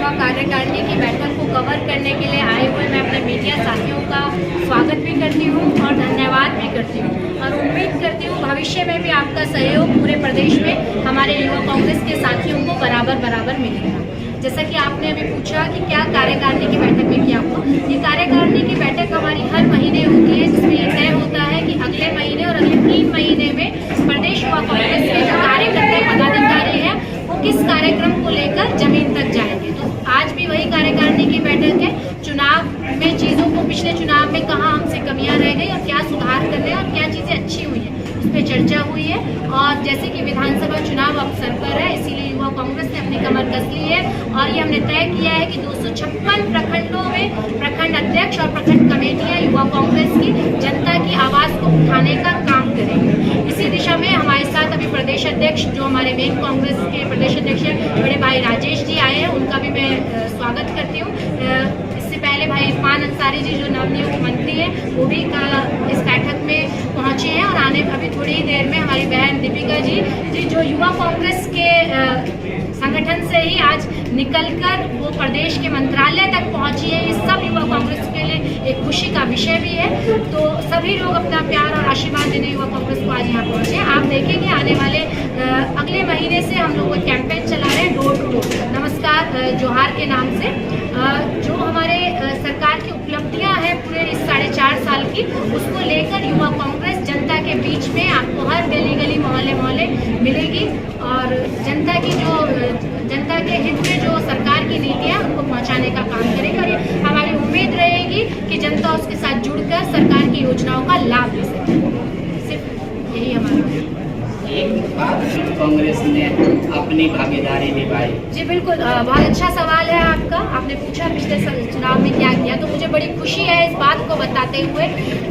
युवा कार्यकारिणी की बैठक को कवर करने के लिए आए हुए मैं अपने मीडिया साथियों का स्वागत भी करती हूँ और धन्यवाद भी करती हूँ और उम्मीद करती हूँ भविष्य में भी आपका सहयोग पूरे प्रदेश में हमारे युवा कांग्रेस के साथियों को बराबर मिलेगा। जैसा कि आपने अभी पूछा कि क्या कार्यकारिणी की बैठक में क्या हुआ, ये कार्यकारिणी की बैठक हमारी हर महीने होती है, जिसमें ये तय होता है कि अगले महीने और अगले 3 महीने में प्रदेश युवा कांग्रेस के जो कार्यकर्ता पदाधिकारी हैं वो किस कार्यक्रम को लेकर जमीन तक जाएंगे। तो आज भी वही कार्यकारिणी की बैठक है। चुनाव में चीज़ों को, पिछले चुनाव में कहाँ हमसे कमियां रह गई और क्या सुधार करने और क्या चीज़ें अच्छी हुई है उस पर चर्चा हुई है। और जैसे कि विधानसभा चुनाव अब सर पर है, इसीलिए युवा कांग्रेस ने अपनी कमर कस ली है और ये हमने तय किया है कि 256 प्रखंडों में प्रखंड अध्यक्ष और प्रखंड कमेटियां युवा कांग्रेस की जनता की आवाज़ को उठाने का काम करेंगे। इसी दिशा में हमारे साथ अभी प्रदेश अध्यक्ष, जो हमारे मेन कांग्रेस के प्रदेश अध्यक्ष हैं, बड़े भाई राजेश जी आए हैं, उनका भी मैं स्वागत करती हूँ। इससे पहले भाई इरफान अंसारी जी जो नवनियुक्त मंत्री हैं वो भी इस बैठक में पहुंचे हैं और आने अभी थोड़ी ही देर में हमारी बहन दीपिका जी जो युवा कांग्रेस के संगठन से ही आज निकलकर वो प्रदेश के मंत्रालय तक पहुंची है। ये सब युवा कांग्रेस के लिए एक खुशी का विषय भी है। तो सभी लोग अपना प्यार और आशीर्वाद देने युवा कांग्रेस को आज यहाँ पहुंचे। आप देखेंगे आने वाले अगले महीने से हम लोग कैंपेन चला रहे हैं डोर टू डोर नमस्कार जोहार के नाम से। जो हमारे सरकार की उपलब्धियां हैं पूरे इस 4.5 साल की, उसको लेकर युवा कांग्रेस जनता के बीच में आपको हर गली गली मोहल्ले मिलेगी और जनता के हित में जो सरकार की नीतियां उनको पहुंचाने का काम करेगी और ये हमारी उम्मीद रहेगी कि जनता उसके साथ जुड़कर सरकार की योजनाओं का लाभ ले सके। सिर्फ यही हमारा कांग्रेस ने अपनी भागीदारी निभाई। जी बिल्कुल, बहुत अच्छा सवाल है आपका। आपने पूछा पिछले चुनाव में क्या किया, तो मुझे बड़ी खुशी है इस बात को बताते हुए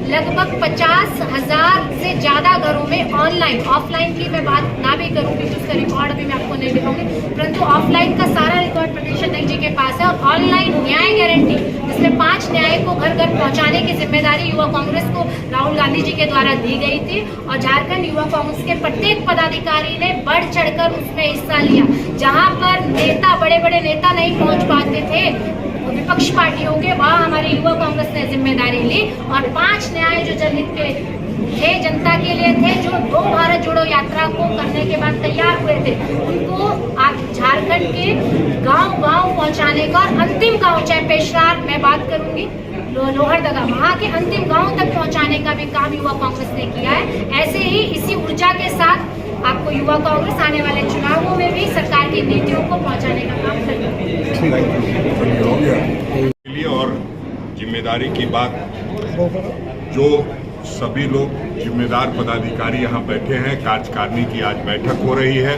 लगभग 50,000 से ज़्यादा घरों में ऑनलाइन, ऑफलाइन की मैं बात ना भी करूँ क्योंकि उसका रिकॉर्ड अभी मैं आपको नहीं दिखाऊंगी, परंतु ऑफलाइन का सारा रिकॉर्ड प्रदेश अध्यक्ष जी के पास है। और ऑनलाइन न्याय गारंटी, जिसमें 5 न्याय को घर घर पहुँचाने की जिम्मेदारी युवा कांग्रेस को राहुल गांधी जी के द्वारा दी गई थी और झारखंड युवा कांग्रेस के प्रत्येक पदाधिकारी ने बढ़ चढ़कर उसमें हिस्सा लिया। जहां पर नेता, बड़े बड़े नेता नहीं पहुंच पाते थे विपक्ष पार्टियों के, वहां हमारी युवा कांग्रेस ने जिम्मेदारी ली और 5 न्याय जो जनहित के थे, जनता के लिए थे, जो 2 भारत जोड़ो यात्रा को करने के बाद तैयार हुए थे, उनको आज झारखंड के गांव-गांव पहुंचाने का और अंतिम गांव, चाहे पेशरार मैं बात करूंगी, लोहरदगा, वहाँ के अंतिम गांव तक पहुंचाने का भी काम युवा कांग्रेस ने किया है। ऐसे ही इसी ऊर्जा के साथ आपको युवा कांग्रेस आने वाले चुनावों में भी सरकार की नीतियों को पहुंचाने का काम करेगी। और जिम्मेदारी की बात, जो सभी लोग जिम्मेदार पदाधिकारी यहाँ बैठे हैं, कार्यकारिणी की आज बैठक हो रही है।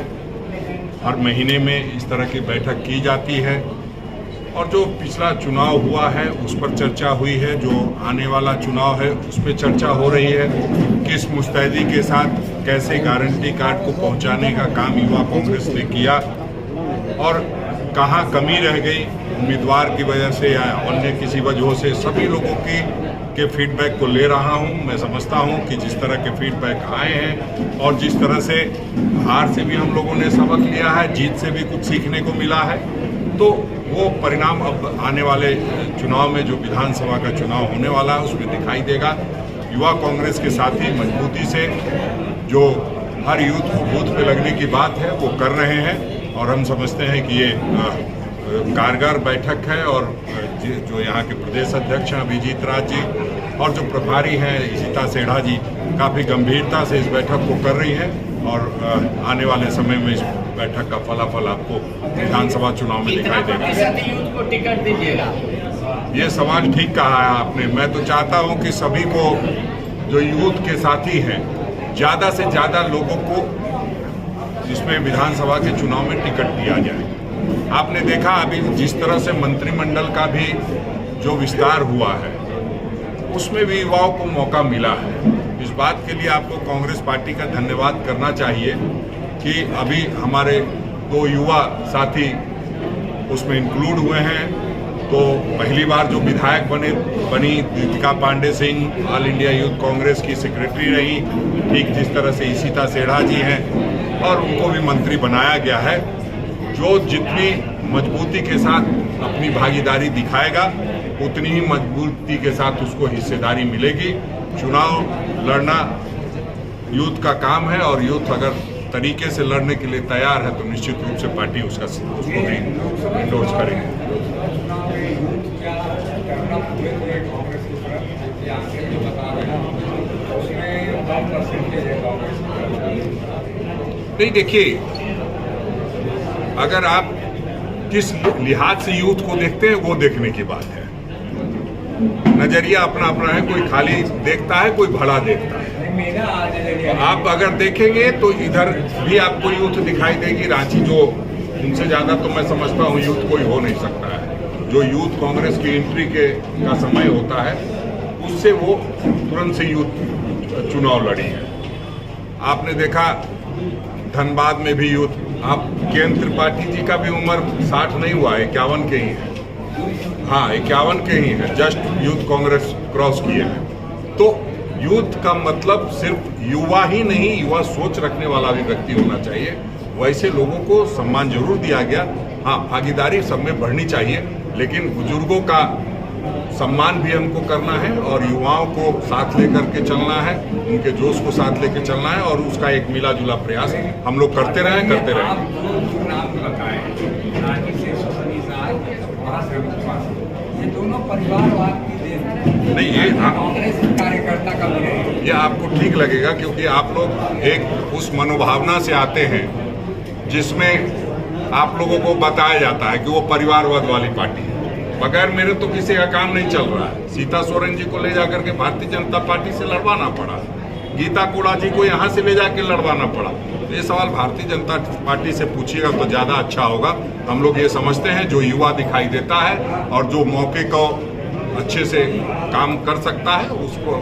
हर महीने में इस तरह की बैठक की जाती है और जो पिछला चुनाव हुआ है उस पर चर्चा हुई है, जो आने वाला चुनाव है उस पर चर्चा हो रही है, किस मुस्तैदी के साथ कैसे गारंटी कार्ड को पहुंचाने का काम युवा कांग्रेस ने किया और कहां कमी रह गई उम्मीदवार की वजह से या अन्य किसी वजह से। सभी लोगों के फीडबैक को ले रहा हूं। मैं समझता हूं कि जिस तरह के फीडबैक आए हैं और जिस तरह से हार से भी हम लोगों ने सबक लिया है, जीत से भी कुछ सीखने को मिला है, तो वो परिणाम अब आने वाले चुनाव में, जो विधानसभा का चुनाव होने वाला है, उसमें दिखाई देगा। युवा कांग्रेस के साथी मजबूती से जो हर यूथ को बूथ पे लगने की बात है वो कर रहे हैं और हम समझते हैं कि ये कारगर बैठक है और जो यहाँ के प्रदेश अध्यक्ष हैं अभिजीत राज जी और जो प्रभारी हैं इशिता सेढ़ा जी काफ़ी गंभीरता से इस बैठक को कर रही हैं और आने वाले समय में इस बैठक का फलाफल आपको विधानसभा चुनाव में दिखाई देगा। यूथ को टिकट दीजिएगा? ये सवाल ठीक कहा है आपने। मैं तो चाहता हूँ कि सभी को, जो यूथ के साथी हैं, ज़्यादा से ज़्यादा लोगों को इसमें विधानसभा के चुनाव में टिकट दिया जाए। आपने देखा अभी जिस तरह से मंत्रिमंडल का भी जो विस्तार हुआ है उसमें भी युवाओं को मौका मिला है। इस बात के लिए आपको कांग्रेस पार्टी का धन्यवाद करना चाहिए कि अभी हमारे 2 युवा साथी उसमें इंक्लूड हुए हैं। तो पहली बार जो विधायक बनी Deepika Pandey Singh all India youth Congress की सेक्रेटरी रही, ठीक जिस तरह से इशिता सेढ़ा जी हैं और उनको भी मंत्री बनाया गया है। जो जितनी मजबूती के साथ अपनी भागीदारी दिखाएगा, उतनी ही मजबूती के साथ उसको हिस्सेदारी मिलेगी। चुनाव लड़ना यूथ का काम है और यूथ अगर तरीके से लड़ने के लिए तैयार है तो निश्चित रूप से पार्टी उसको भी इंडोर्स करेगी। नहीं, देखिए, अगर आप किस लिहाज से यूथ को देखते हैं वो देखने की बात है। नजरिया अपना अपना है, कोई खाली देखता है, कोई भला देखता है। तो आप अगर देखेंगे तो इधर भी आपको यूथ दिखाई देगी। रांची जो उनसे ज्यादा तो मैं समझता हूँ यूथ कोई हो नहीं सकता है। जो यूथ कांग्रेस की एंट्री का समय होता है उससे वो तुरंत से यूथ चुनाव लड़ी है। आपने देखा धनबाद में भी यूथ, आप केंद्र त्रिपाठी जी का भी उम्र 60 नहीं हुआ, 51 के ही है। हाँ, 51 के ही है, जस्ट यूथ कांग्रेस क्रॉस किए हैं। तो यूथ का मतलब सिर्फ युवा ही नहीं, युवा सोच रखने वाला भी व्यक्ति होना चाहिए। वैसे लोगों को सम्मान जरूर दिया गया। हाँ, भागीदारी सब में बढ़नी चाहिए, लेकिन बुजुर्गों का सम्मान भी हमको करना है और युवाओं को साथ लेकर के चलना है, उनके जोश को साथ लेकर चलना है और उसका एक मिला जुला प्रयास हम लोग करते रहें। ये दोनों परिवारवाद की नहीं, ये कांग्रेस कार्यकर्ता का भी है। ये आपको ठीक लगेगा क्योंकि आप लोग एक उस मनोभावना से आते हैं जिसमें आप लोगों को बताया जाता है कि वो परिवारवाद वाली पार्टी है। बगैर मेरे तो किसी का काम नहीं चल रहा है। सीता सोरेन जी को ले जाकर के भारतीय जनता पार्टी से लड़वाना पड़ा, गीता कोड़ा जी को यहाँ से ले जाकर लड़वाना पड़ा। तो ये सवाल भारतीय जनता पार्टी से पूछिएगा तो ज़्यादा अच्छा होगा। हम लोग ये समझते हैं जो युवा दिखाई देता है और जो मौके को अच्छे से काम कर सकता है उसको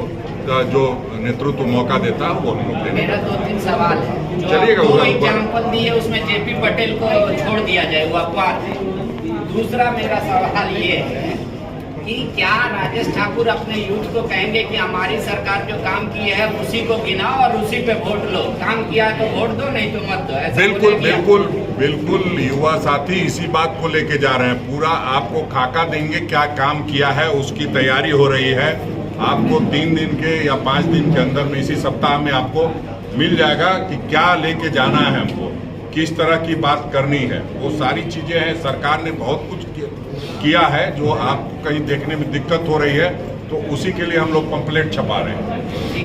जो नेतृत्व मौका देता है वो हम लोग देंगे। मेरा 2-3 सवाल है। चलिएगा, जो उधर एग्जाम्पल दिए उसमें जेपी पटेल को छोड़ दिया जाए, वो अपवाद है। दूसरा मेरा सवाल ये है कि क्या राजेश ठाकुर अपने यूथ को कहेंगे कि हमारी सरकार जो काम की है उसी को गिनाओ और उसी पे वोट लो, काम किया है तो वोट दो, नहीं तो मत दो। ऐसा बिल्कुल बोलेंगे? बिल्कुल बिल्कुल युवा साथी इसी बात को लेके जा रहे हैं। पूरा आपको खाका देंगे, क्या काम किया है उसकी तैयारी हो रही है। आपको 3 दिन के या 5 दिन के अंदर में, इसी सप्ताह में आपको मिल जाएगा कि क्या लेके जाना है हमको, किस तरह की बात करनी है। वो सारी चीजें हैं। सरकार ने बहुत कुछ किया है जो आपको कहीं देखने में दिक्कत हो रही है, तो उसी के लिए हम लोग पंपलेट छपा रहे हैं।